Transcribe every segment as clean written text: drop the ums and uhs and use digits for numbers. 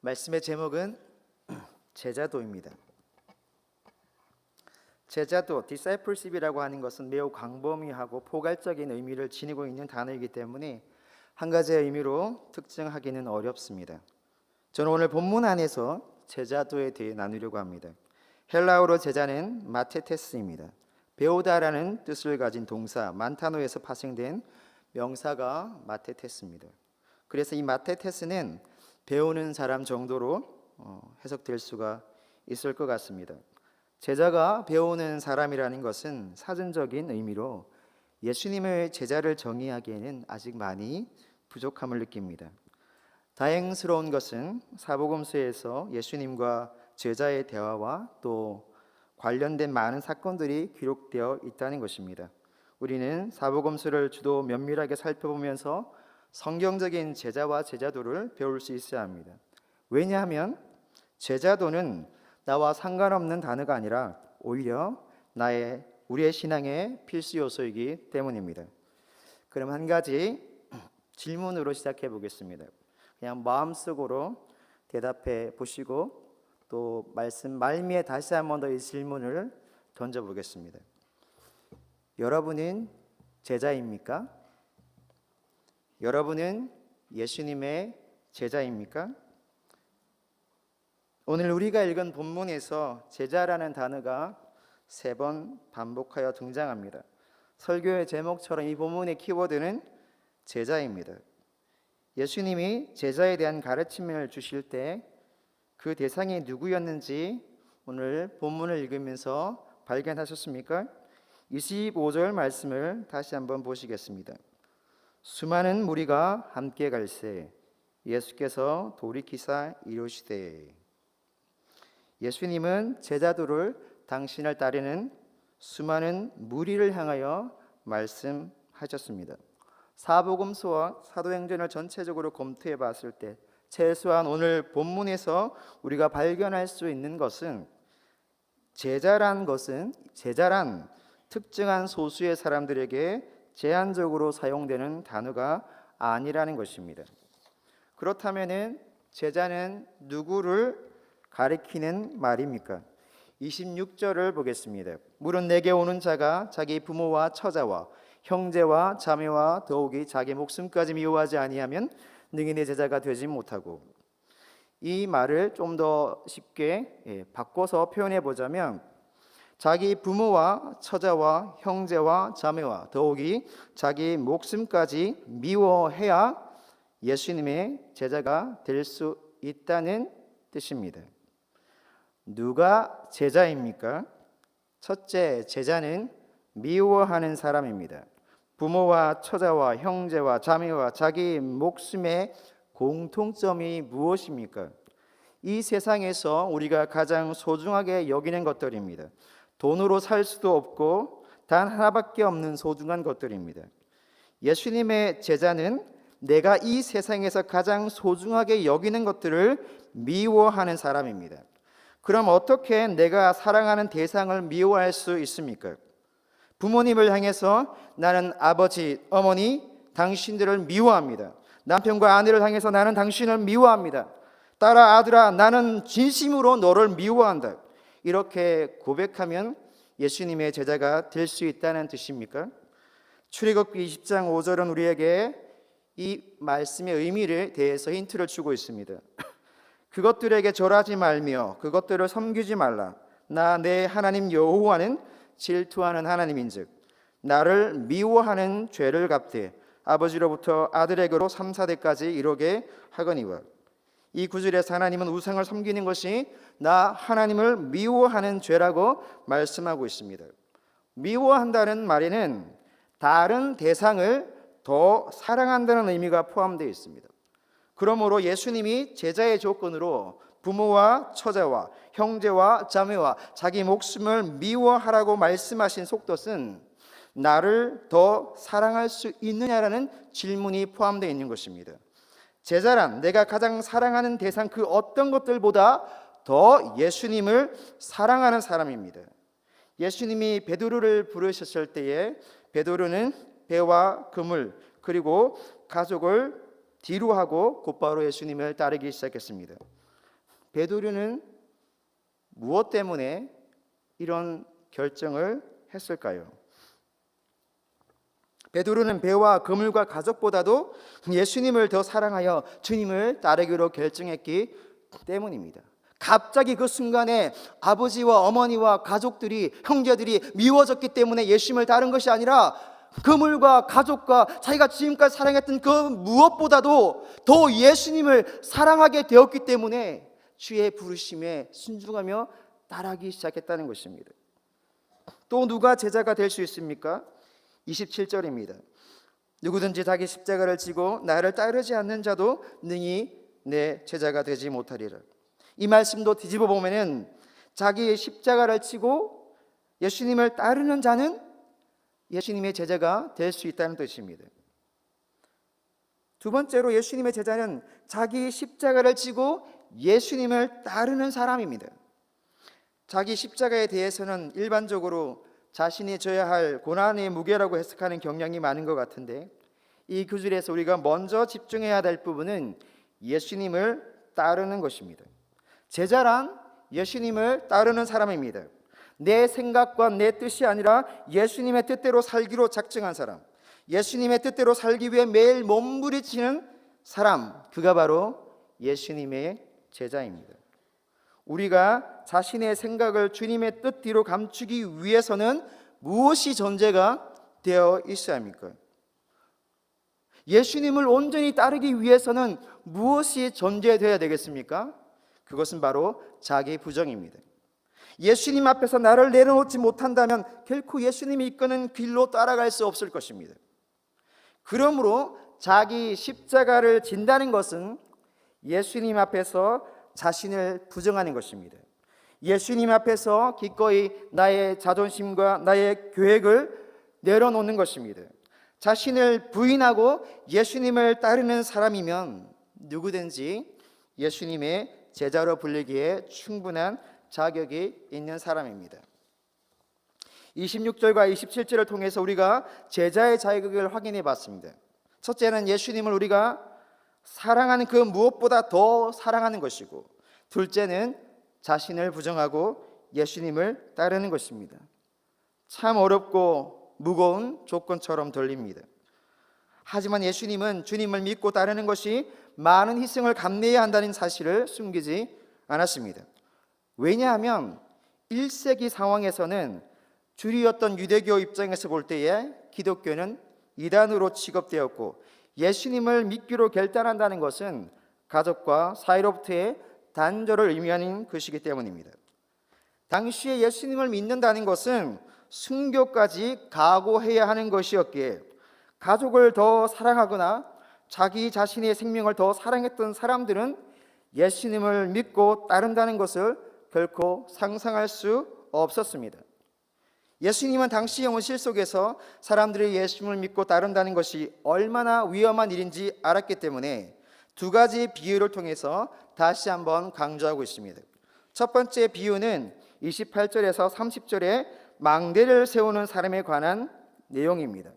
말씀의 제목은 제자도입니다. 제자도, discipleship이라고 하는 것은 매우 광범위하고 포괄적인 의미를 지니고 있는 단어이기 때문에 한 가지의 의미로 특정하기는 어렵습니다. 저는 오늘 본문 안에서 제자도에 대해 나누려고 합니다. 헬라어로 제자는 마테테스입니다. 배우다라는 뜻을 가진 동사 만타노에서 파생된 명사가 마테테스입니다. 그래서 이 마테테스는 배우는 사람 정도로 해석될 수가 있을 것 같습니다. 제자가 배우는 사람이라는 것은 사전적인 의미로 예수님의 제자를 정의하기에는 아직 많이 부족함을 느낍니다. 다행스러운 것은 사복음서에서 예수님과 제자의 대화와 또 관련된 많은 사건들이 기록되어 있다는 것입니다. 우리는 사복음서를 주도 면밀하게 살펴보면서 성경적인 제자와 제자도를 배울 수 있어야 합니다. 왜냐하면 제자도는 나와 상관없는 단어가 아니라 오히려 우리의 신앙의 필수 요소이기 때문입니다. 그럼 한 가지 질문으로 시작해 보겠습니다. 그냥 마음속으로 대답해 보시고 또 말씀 말미에 다시 한 번 더 이 질문을 던져 보겠습니다. 여러분은 제자입니까? 여러분은 예수님의 제자입니까? 오늘 우리가 읽은 본문에서 제자라는 단어가 3번 반복하여 등장합니다. 설교의 제목처럼 이 본문의 키워드는 제자입니다. 예수님이 제자에 대한 가르침을 주실 때 그 대상이 누구였는지 오늘 본문을 읽으면서 발견하셨습니까? 25절 말씀을 다시 한번 보시겠습니다. 수많은 무리가 함께 갈새 예수께서 돌이키사 이르시되. 예수님은 제자도를 당신을 따르는 수많은 무리를 향하여 말씀하셨습니다. 사복음서와 사도행전을 전체적으로 검토해 봤을 때 최소한 오늘 본문에서 우리가 발견할 수 있는 것은 제자란 특정한 소수의 사람들에게 제한적으로 사용되는 단어가 아니라는 것입니다. 그렇다면 제자는 누구를 가리키는 말입니까? 26절을 보겠습니다. 물은 내게 오는 자가 자기 부모와 처자와 형제와 자매와 더욱이 자기 목숨까지 미워하지 아니하면 능히 내 제자가 되지 못하고. 이 말을 좀 더 쉽게 바꿔서 표현해 보자면 자기 부모와 처자와 형제와 자매와 더욱이 자기 목숨까지 미워해야 예수님의 제자가 될 수 있다는 뜻입니다. 누가 제자입니까? 첫째, 제자는 미워하는 사람입니다. 부모와 처자와 형제와 자매와 자기 목숨의 공통점이 무엇입니까? 이 세상에서 우리가 가장 소중하게 여기는 것들입니다. 돈으로 살 수도 없고 단 하나밖에 없는 소중한 것들입니다. 예수님의 제자는 내가 이 세상에서 가장 소중하게 여기는 것들을 미워하는 사람입니다. 그럼 어떻게 내가 사랑하는 대상을 미워할 수 있습니까? 부모님을 향해서 나는 아버지, 어머니, 당신들을 미워합니다. 남편과 아내를 향해서 나는 당신을 미워합니다. 딸아, 아들아, 나는 진심으로 너를 미워한다. 이렇게 고백하면 예수님의 제자가 될 수 있다는 뜻입니까? 출애굽기 20장 5절은 우리에게 이 말씀의 의미에 대해서 힌트를 주고 있습니다. 그것들에게 절하지 말며 그것들을 섬기지 말라. 나 내 하나님 여호와는 질투하는 하나님인즉 나를 미워하는 죄를 갚되 아버지로부터 아들에게로 3, 4대까지 이르게 하거니와. 이 구절에서 하나님은 우상을 섬기는 것이 나 하나님을 미워하는 죄라고 말씀하고 있습니다. 미워한다는 말에는 다른 대상을 더 사랑한다는 의미가 포함되어 있습니다. 그러므로 예수님이 제자의 조건으로 부모와 처자와 형제와 자매와 자기 목숨을 미워하라고 말씀하신 속뜻은 나를 더 사랑할 수 있느냐라는 질문이 포함되어 있는 것입니다. 제자란 내가 가장 사랑하는 대상 그 어떤 것들보다 더 예수님을 사랑하는 사람입니다. 예수님이 베드로를 부르셨을 때에 베드로는 배와 그물 그리고 가족을 뒤로 하고 곧바로 예수님을 따르기 시작했습니다. 베드로는 무엇 때문에 이런 결정을 했을까요? 베드로는 배와 그물과 가족보다도 예수님을 더 사랑하여 주님을 따르기로 결정했기 때문입니다. 갑자기 그 순간에 아버지와 어머니와 가족들이, 형제들이 미워졌기 때문에 예수님을 따른 것이 아니라 그물과 가족과 자기가 지금까지 사랑했던 그 무엇보다도 더 예수님을 사랑하게 되었기 때문에 주의 부르심에 순종하며 따르기 시작했다는 것입니다. 또 누가 제자가 될 수 있습니까? 27절입니다. 누구든지 자기 십자가를 지고 나를 따르지 않는 자도 능히 내 제자가 되지 못하리라. 이 말씀도 뒤집어 보면은 자기의 십자가를 지고 예수님을 따르는 자는 예수님의 제자가 될 수 있다는 뜻입니다. 두 번째로 예수님의 제자는 자기 십자가를 지고 예수님을 따르는 사람입니다. 자기 십자가에 대해서는 일반적으로 자신이 져야 할 고난의 무게라고 해석하는 경향이 많은 것 같은데, 이 구절에서 우리가 먼저 집중해야 될 부분은 예수님을 따르는 것입니다. 제자란 예수님을 따르는 사람입니다. 내 생각과 내 뜻이 아니라 예수님의 뜻대로 살기로 작정한 사람, 예수님의 뜻대로 살기 위해 매일 몸부림치는 사람, 그가 바로 예수님의 제자입니다. 우리가 자신의 생각을 주님의 뜻 뒤로 감추기 위해서는 무엇이 전제가 되어 있어야 합니까? 예수님을 온전히 따르기 위해서는 무엇이 전제되어야 되겠습니까? 그것은 바로 자기 부정입니다. 예수님 앞에서 나를 내려놓지 못한다면 결코 예수님이 이끄는 길로 따라갈 수 없을 것입니다. 그러므로 자기 십자가를 진다는 것은 예수님 앞에서 자신을 부정하는 것입니다. 예수님 앞에서 기꺼이 나의 자존심과 나의 계획을 내려놓는 것입니다. 자신을 부인하고 예수님을 따르는 사람이면 누구든지 예수님의 제자로 불리기에 충분한 자격이 있는 사람입니다. 26절과 27절을 통해서 우리가 제자의 자격을 확인해 봤습니다. 첫째는 예수님을 우리가 사랑하는 그 무엇보다 더 사랑하는 것이고, 둘째는 자신을 부정하고 예수님을 따르는 것입니다. 참 어렵고 무거운 조건처럼 들립니다. 하지만 예수님은 주님을 믿고 따르는 것이 많은 희생을 감내해야 한다는 사실을 숨기지 않았습니다. 왜냐하면 1세기 상황에서는 주류였던 유대교 입장에서 볼 때에 기독교는 이단으로 취급되었고, 예수님을 믿기로 결단한다는 것은 가족과 사이로부터의 단절을 의미하는 것이기 때문입니다. 당시에 예수님을 믿는다는 것은 순교까지 각오해야 하는 것이었기에 가족을 더 사랑하거나 자기 자신의 생명을 더 사랑했던 사람들은 예수님을 믿고 따른다는 것을 결코 상상할 수 없었습니다. 예수님은 당시 현실 속에서 사람들이 예수님을 믿고 따른다는 것이 얼마나 위험한 일인지 알았기 때문에 두 가지 비유를 통해서 다시 한번 강조하고 있습니다. 첫 번째 비유는 28절에서 30절에 망대를 세우는 사람에 관한 내용입니다.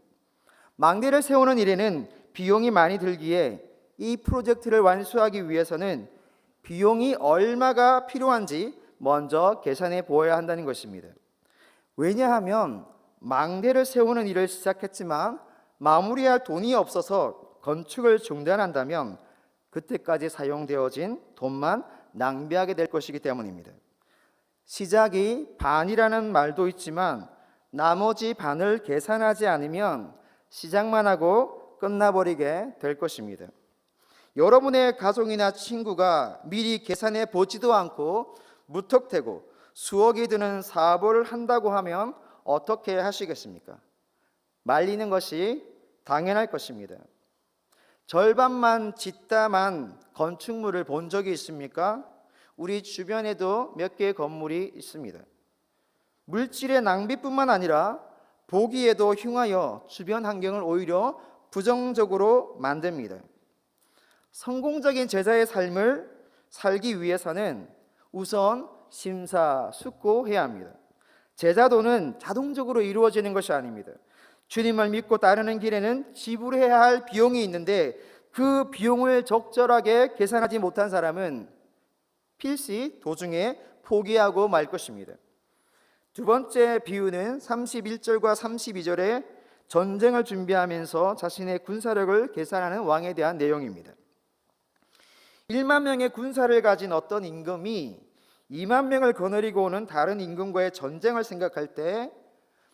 망대를 세우는 일에는 비용이 많이 들기에 이 프로젝트를 완수하기 위해서는 비용이 얼마가 필요한지 먼저 계산해 보아야 한다는 것입니다. 왜냐하면 망대를 세우는 일을 시작했지만 마무리할 돈이 없어서 건축을 중단한다면 그때까지 사용되어진 돈만 낭비하게 될 것이기 때문입니다. 시작이 반이라는 말도 있지만 나머지 반을 계산하지 않으면 시작만 하고 끝나버리게 될 것입니다. 여러분의 가족이나 친구가 미리 계산해 보지도 않고 무턱대고 수억이 드는 사업을 한다고 하면 어떻게 하시겠습니까? 말리는 것이 당연할 것입니다. 절반만 짓다만 건축물을 본 적이 있습니까? 우리 주변에도 몇 개의 건물이 있습니다. 물질의 낭비뿐만 아니라 보기에도 흉하여 주변 환경을 오히려 부정적으로 만듭니다. 성공적인 제자의 삶을 살기 위해서는 우선 심사숙고해야 합니다. 제자도는 자동적으로 이루어지는 것이 아닙니다. 주님을 믿고 따르는 길에는 지불해야 할 비용이 있는데 그 비용을 적절하게 계산하지 못한 사람은 필시 도중에 포기하고 말 것입니다. 두 번째 비유는 31절과 32절에 전쟁을 준비하면서 자신의 군사력을 계산하는 왕에 대한 내용입니다. 1만 명의 군사를 가진 어떤 임금이 2만 명을 거느리고 오는 다른 임금과의 전쟁을 생각할 때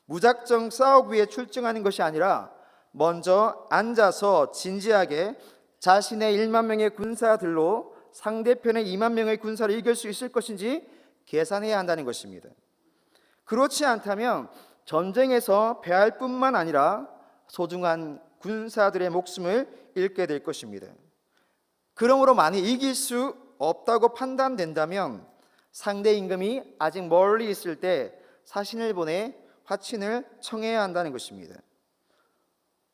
무작정 싸우기 위해 출정하는 것이 아니라 먼저 앉아서 진지하게 자신의 1만 명의 군사들로 상대편의 2만 명의 군사를 이길 수 있을 것인지 계산해야 한다는 것입니다. 그렇지 않다면 전쟁에서 패할 뿐만 아니라 소중한 군사들의 목숨을 잃게 될 것입니다. 그러므로 만약 이길 수 없다고 판단된다면 상대 임금이 아직 멀리 있을 때 사신을 보내 화친을 청해야 한다는 것입니다.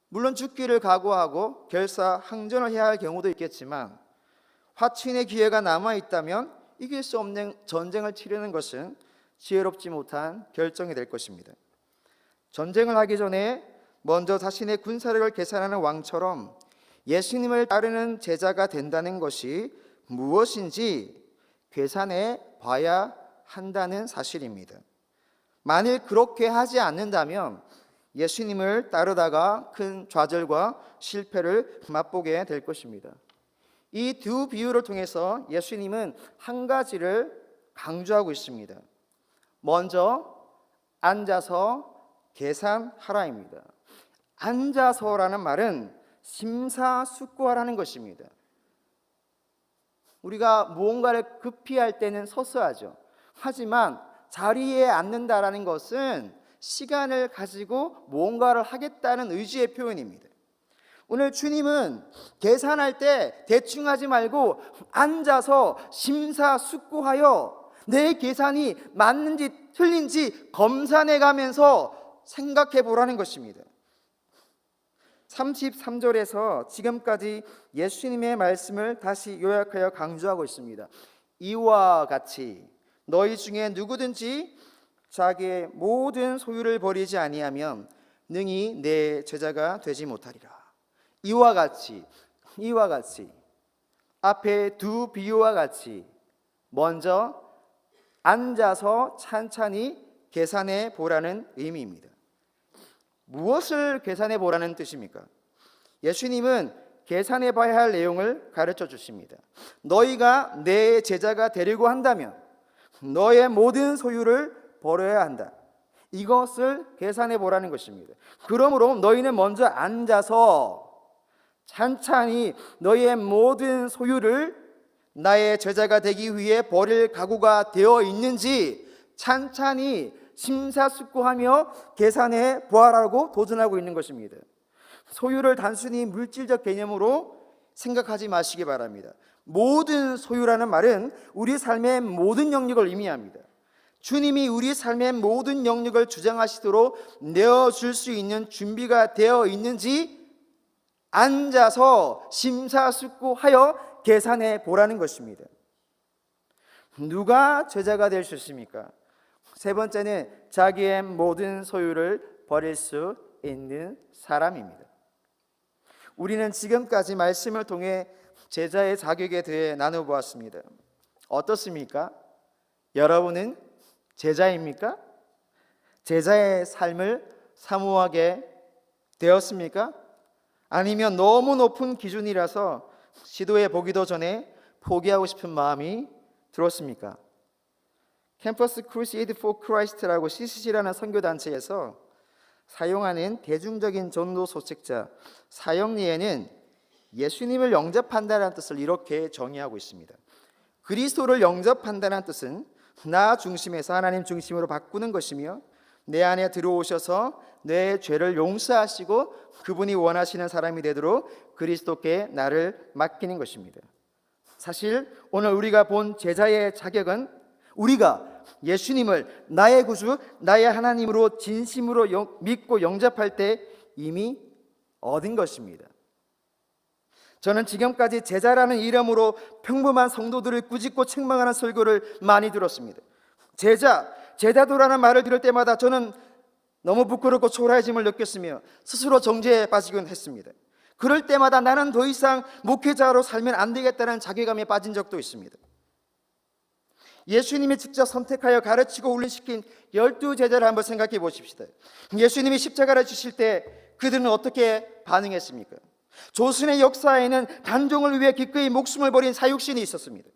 물론 죽기를 각오하고 결사항전을 해야 할 경우도 있겠지만 화친의 기회가 남아있다면 이길 수 없는 전쟁을 치르는 것은 지혜롭지 못한 결정이 될 것입니다. 전쟁을 하기 전에 먼저 자신의 군사력을 계산하는 왕처럼 예수님을 따르는 제자가 된다는 것이 무엇인지 계산해 봐야 한다는 사실입니다. 만일 그렇게 하지 않는다면 예수님을 따르다가 큰 좌절과 실패를 맛보게 될 것입니다. 이 두 비유를 통해서 예수님은 한 가지를 강조하고 있습니다. 먼저 앉아서 계산하라입니다. 앉아서라는 말은 심사숙고하라는 것입니다. 우리가 무언가를 급히 할 때는 서서 하죠. 하지만 자리에 앉는다라는 것은 시간을 가지고 무언가를 하겠다는 의지의 표현입니다. 오늘 주님은 계산할 때 대충 하지 말고 앉아서 심사숙고하여 내 계산이 맞는지 틀린지 검사해 가면서 생각해 보라는 것입니다. 33절에서 지금까지 예수님의 말씀을 다시 요약하여 강조하고 있습니다. 이와 같이 너희 중에 누구든지 자기의 모든 소유를 버리지 아니하면 능히 내 제자가 되지 못하리라. 이와 같이 앞에 두 비유와 같이 먼저 앉아서 찬찬히 계산해 보라는 의미입니다. 무엇을 계산해 보라는 뜻입니까? 예수님은 계산해 봐야 할 내용을 가르쳐 주십니다. 너희가 내 제자가 되려고 한다면 너의 모든 소유를 버려야 한다. 이것을 계산해 보라는 것입니다. 그러므로 너희는 먼저 앉아서 찬찬히 너희의 모든 소유를 나의 제자가 되기 위해 버릴 각오가 되어 있는지 찬찬히 심사숙고하며 계산해 보아라고 도전하고 있는 것입니다. 소유를 단순히 물질적 개념으로 생각하지 마시기 바랍니다. 모든 소유라는 말은 우리 삶의 모든 영역을 의미합니다. 주님이 우리 삶의 모든 영역을 주장하시도록 내어줄 수 있는 준비가 되어 있는지 앉아서 심사숙고하여 계산해 보라는 것입니다. 누가 제자가 될 수 있습니까? 세 번째는 자기의 모든 소유를 버릴 수 있는 사람입니다. 우리는 지금까지 말씀을 통해 제자의 자격에 대해 나눠보았습니다. 어떻습니까? 여러분은 제자입니까? 제자의 삶을 사모하게 되었습니까? 아니면 너무 높은 기준이라서 시도해 보기도 전에 포기하고 싶은 마음이 들었습니까? 캠퍼스 크루세이드 포 크라이스트라고 CCC라는 선교단체에서 사용하는 대중적인 전도 소책자 사형리에는 예수님을 영접한다는 뜻을 이렇게 정의하고 있습니다. 그리스도를 영접한다는 뜻은 나 중심에서 하나님 중심으로 바꾸는 것이며 내 안에 들어오셔서 내 죄를 용서하시고 그분이 원하시는 사람이 되도록 그리스도께 나를 맡기는 것입니다. 사실 오늘 우리가 본 제자의 자격은 우리가 예수님을 나의 구주, 나의 하나님으로 진심으로 믿고 영접할 때 이미 얻은 것입니다. 저는 지금까지 제자라는 이름으로 평범한 성도들을 꾸짖고 책망하는 설교를 많이 들었습니다. 제자도라는 말을 들을 때마다 저는 너무 부끄럽고 초라해짐을 느꼈으며 스스로 정죄에 빠지곤 했습니다. 그럴 때마다 나는 더 이상 목회자로 살면 안 되겠다는 자괴감에 빠진 적도 있습니다. 예수님이 직접 선택하여 가르치고 훈련시킨 12제자를 한번 생각해 보십시다. 예수님이 십자가를 지실 때 그들은 어떻게 반응했습니까? 조선의 역사에는 단종을 위해 기꺼이 목숨을 버린 사육신이 있었습니다.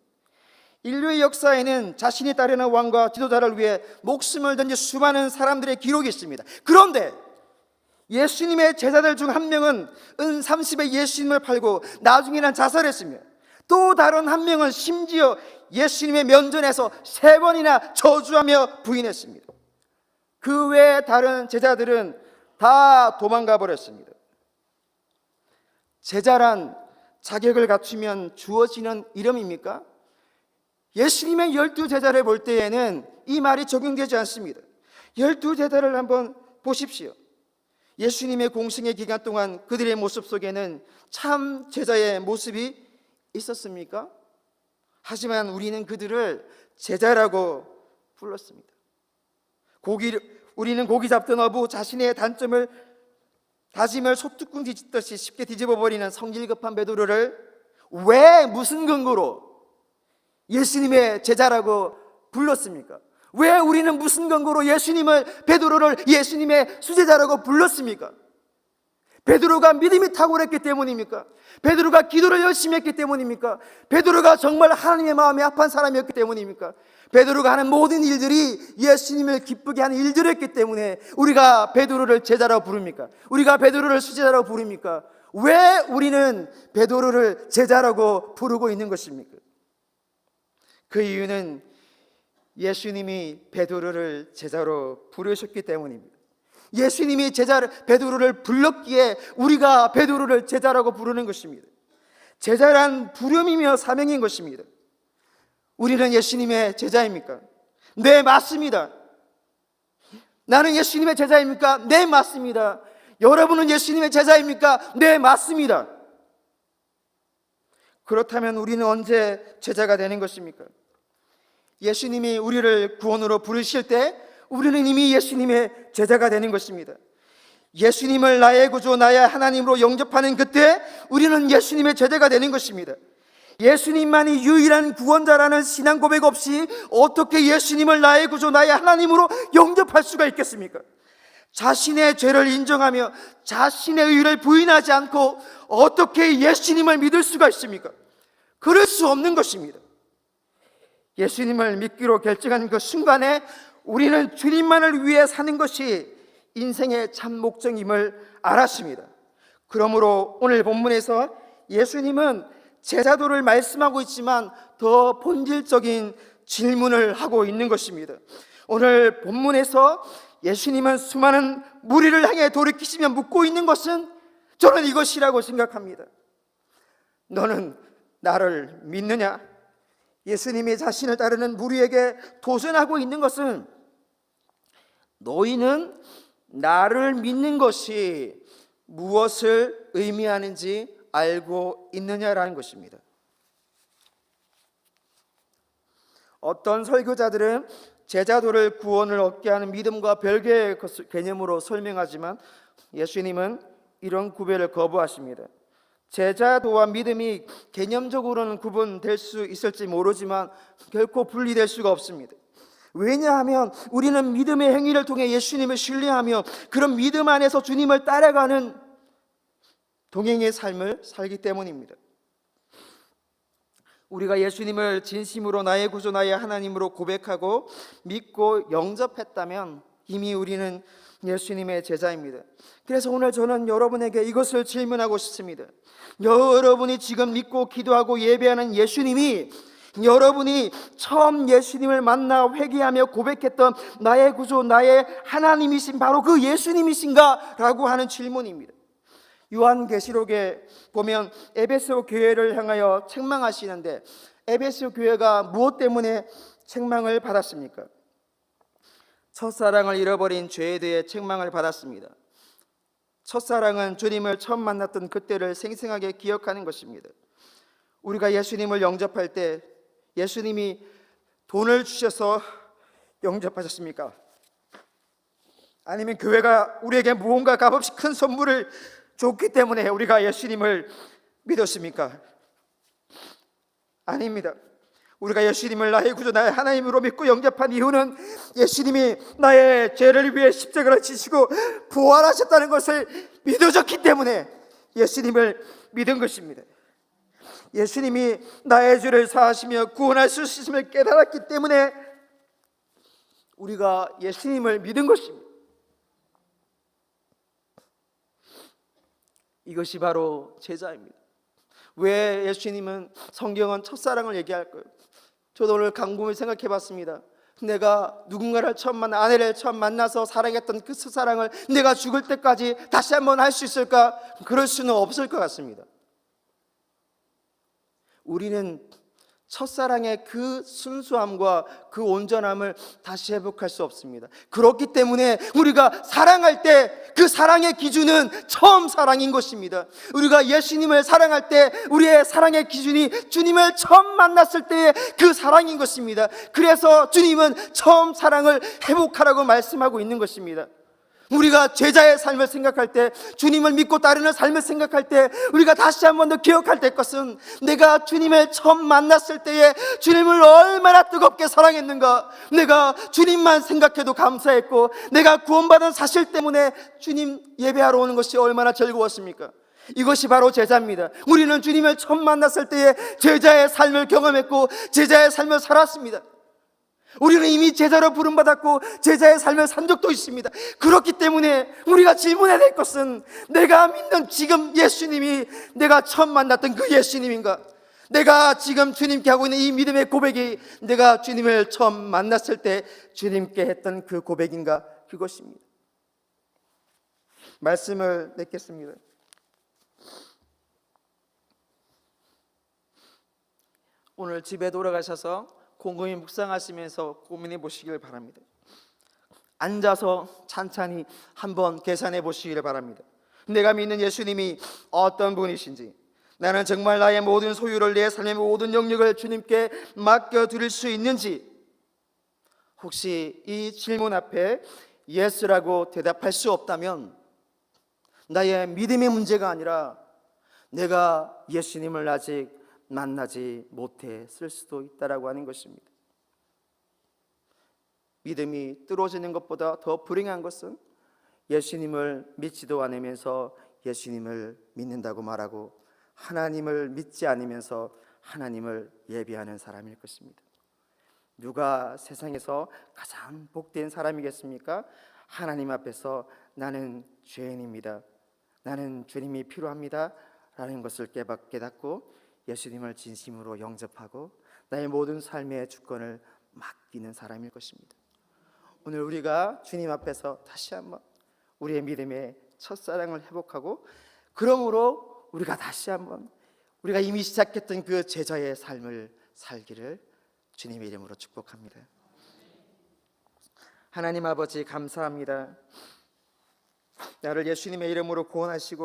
인류의 역사에는 자신이 따르는 왕과 지도자를 위해 목숨을 던진 수많은 사람들의 기록이 있습니다. 그런데 예수님의 제자들 중 한 명은 은 30에 예수님을 팔고 나중에는 자살했으며, 또 다른 한 명은 심지어 예수님의 면전에서 3번이나 저주하며 부인했습니다. 그 외에 다른 제자들은 다 도망가 버렸습니다. 제자란 자격을 갖추면 주어지는 이름입니까? 예수님의 12제자를 볼 때에는 이 말이 적용되지 않습니다. 12제자를 한번 보십시오. 예수님의 공생의 기간 동안 그들의 모습 속에는 참 제자의 모습이 있었습니까? 하지만 우리는 그들을 제자라고 불렀습니다. 우리는 고기 잡던 어부 자신의 다짐을 소뚜껑 뒤집듯이 쉽게 뒤집어버리는 성질급한 베드로를 왜 무슨 근거로 예수님의 제자라고 불렀습니까? 왜 우리는 무슨 근거로 베드로를 예수님의 수제자라고 불렀습니까? 베드로가 믿음이 탁월했기 때문입니까? 베드로가 기도를 열심히 했기 때문입니까? 베드로가 정말 하나님의 마음에 합한 사람이었기 때문입니까? 베드로가 하는 모든 일들이 예수님을 기쁘게 하는 일들이었기 때문에 우리가 베드로를 제자라고 부릅니까? 우리가 베드로를 수제자라고 부릅니까? 왜 우리는 베드로를 제자라고 부르고 있는 것입니까? 그 이유는 예수님이 베드로를 제자로 부르셨기 때문입니다. 예수님이 베드로를 불렀기에 우리가 베드로를 제자라고 부르는 것입니다. 제자란 부름이며 사명인 것입니다. 우리는 예수님의 제자입니까? 네, 맞습니다. 나는 예수님의 제자입니까? 네, 맞습니다. 여러분은 예수님의 제자입니까? 네, 맞습니다. 그렇다면 우리는 언제 제자가 되는 것입니까? 예수님이 우리를 구원으로 부르실 때 우리는 이미 예수님의 제자가 되는 것입니다. 예수님을 나의 구주, 나의 하나님으로 영접하는 그때 우리는 예수님의 제자가 되는 것입니다. 예수님만이 유일한 구원자라는 신앙 고백 없이 어떻게 예수님을 나의 구주, 나의 하나님으로 영접할 수가 있겠습니까? 자신의 죄를 인정하며 자신의 의를 부인하지 않고 어떻게 예수님을 믿을 수가 있습니까? 그럴 수 없는 것입니다. 예수님을 믿기로 결정한 그 순간에 우리는 주님만을 위해 사는 것이 인생의 참 목적임을 알았습니다. 그러므로 오늘 본문에서 예수님은 제자도를 말씀하고 있지만 더 본질적인 질문을 하고 있는 것입니다. 오늘 본문에서 예수님은 수많은 무리를 향해 돌이키시며 묻고 있는 것은 저는 이것이라고 생각합니다. 너는 나를 믿느냐? 예수님이 자신을 따르는 무리에게 도전하고 있는 것은 너희는 나를 믿는 것이 무엇을 의미하는지 알고 있느냐라는 것입니다. 어떤 설교자들은 제자도를 구원을 얻게 하는 믿음과 별개의 개념으로 설명하지만 예수님은 이런 구별을 거부하십니다. 제자도와 믿음이 개념적으로는 구분될 수 있을지 모르지만 결코 분리될 수가 없습니다. 왜냐하면 우리는 믿음의 행위를 통해 예수님을 신뢰하며 그런 믿음 안에서 주님을 따라가는 동행의 삶을 살기 때문입니다. 우리가 예수님을 진심으로 나의 구주, 나의 하나님으로 고백하고 믿고 영접했다면 이미 우리는 예수님의 제자입니다. 그래서 오늘 저는 여러분에게 이것을 질문하고 싶습니다. 여러분이 지금 믿고 기도하고 예배하는 예수님이 여러분이 처음 예수님을 만나 회개하며 고백했던 나의 구주, 나의 하나님이신 바로 그 예수님이신가? 라고 하는 질문입니다. 요한계시록에 보면 에베소 교회를 향하여 책망하시는데 에베소 교회가 무엇 때문에 책망을 받았습니까? 첫사랑을 잃어버린 죄에 대해 책망을 받았습니다. 첫사랑은 주님을 처음 만났던 그때를 생생하게 기억하는 것입니다. 우리가 예수님을 영접할 때 예수님이 돈을 주셔서 영접하셨습니까? 아니면 교회가 우리에게 무언가 값없이 큰 선물을 줬기 때문에 우리가 예수님을 믿었습니까? 아닙니다. 우리가 예수님을 나의 구주 나의 하나님으로 믿고 영접한 이유는 예수님이 나의 죄를 위해 십자가를 지시고 부활하셨다는 것을 믿어졌기 때문에 예수님을 믿은 것입니다. 예수님이 나의 죄를 사하시며 구원할 수 있음을 깨달았기 때문에 우리가 예수님을 믿은 것입니다. 이것이 바로 제자입니다. 왜 예수님은 성경은 첫사랑을 얘기할까요? 저도 오늘 강곰을 생각해 봤습니다. 내가 누군가를 처음 만나, 아내를 처음 만나서 사랑했던 그 첫사랑을 내가 죽을 때까지 다시 한번 할 수 있을까? 그럴 수는 없을 것 같습니다. 우리는 첫사랑의 그 순수함과 그 온전함을 다시 회복할 수 없습니다. 그렇기 때문에 우리가 사랑할 때 그 사랑의 기준은 처음 사랑인 것입니다. 우리가 예수님을 사랑할 때 우리의 사랑의 기준이 주님을 처음 만났을 때의 그 사랑인 것입니다. 그래서 주님은 처음 사랑을 회복하라고 말씀하고 있는 것입니다. 우리가 제자의 삶을 생각할 때, 주님을 믿고 따르는 삶을 생각할 때 우리가 다시 한 번 더 기억할 때 것은 내가 주님을 처음 만났을 때에 주님을 얼마나 뜨겁게 사랑했는가. 내가 주님만 생각해도 감사했고 내가 구원받은 사실 때문에 주님 예배하러 오는 것이 얼마나 즐거웠습니까? 이것이 바로 제자입니다. 우리는 주님을 처음 만났을 때에 제자의 삶을 경험했고 제자의 삶을 살았습니다. 우리는 이미 제자로 부름받았고 제자의 삶을 산 적도 있습니다. 그렇기 때문에 우리가 질문해야 될 것은 내가 믿는 지금 예수님이 내가 처음 만났던 그 예수님인가? 내가 지금 주님께 하고 있는 이 믿음의 고백이 내가 주님을 처음 만났을 때 주님께 했던 그 고백인가? 그것입니다. 말씀을 맺겠습니다. 오늘 집에 돌아가셔서 곰곰이 묵상하시면서 고민해 보시길 바랍니다. 앉아서 찬찬히 한번 계산해 보시기를 바랍니다. 내가 믿는 예수님이 어떤 분이신지, 나는 정말 나의 모든 소유를, 내 삶의 모든 영역을 주님께 맡겨드릴 수 있는지, 혹시 이 질문 앞에 예스라고 대답할 수 없다면 나의 믿음의 문제가 아니라 내가 예수님을 아직 만나지 못했을 수도 있다라고 하는 것입니다. 믿음이 뚫어지는 것보다 더 불행한 것은 예수님을 믿지도 않으면서 예수님을 믿는다고 말하고 하나님을 믿지 않으면서 하나님을 예비하는 사람일 것입니다. 누가 세상에서 가장 복된 사람이겠습니까? 하나님 앞에서 나는 죄인입니다, 나는 주님이 필요합니다 라는 것을 깨닫고 예수님을 진심으로 영접하고 나의 모든 삶의 주권을 맡기는 사람일 것입니다. 오늘 우리가 주님 앞에서 다시 한번 우리의 믿음의 첫사랑을 회복하고, 그러므로 우리가 다시 한번 우리가 이미 시작했던 그 제자의 삶을 살기를 주님의 이름으로 축복합니다. 하나님 아버지 감사합니다. 나를 예수님의 이름으로 구원하시고